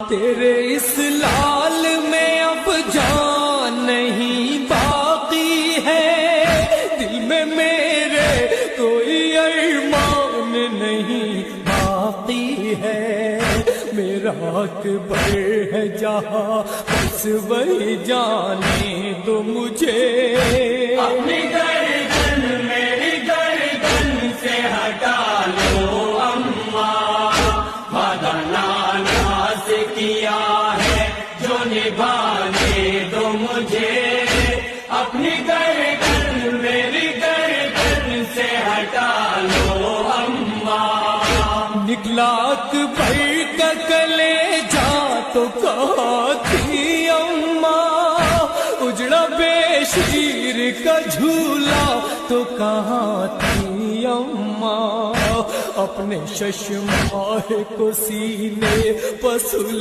تیرے اس لال میں اب جان نہیں باقی ہے، دل میں میرے کوئی ارمان نہیں باقی ہے، میرا اکبر ہے جہاں بس وہی جانے دو مجھے، اپنی گردن میری گردن سے ہٹا لو اماں، وعدہ نانا سے کیا ہے جو نبھانے دو مجھے، اپنی گردن میری گردن سے ہٹا لو اماں، نکلا اکبر کا کلیجہ تو کہاں تھی اماں، اجڑا بے شیر کا جھولا تو کہاں تھی اماں، اپنے ششماہ کو سینے پسل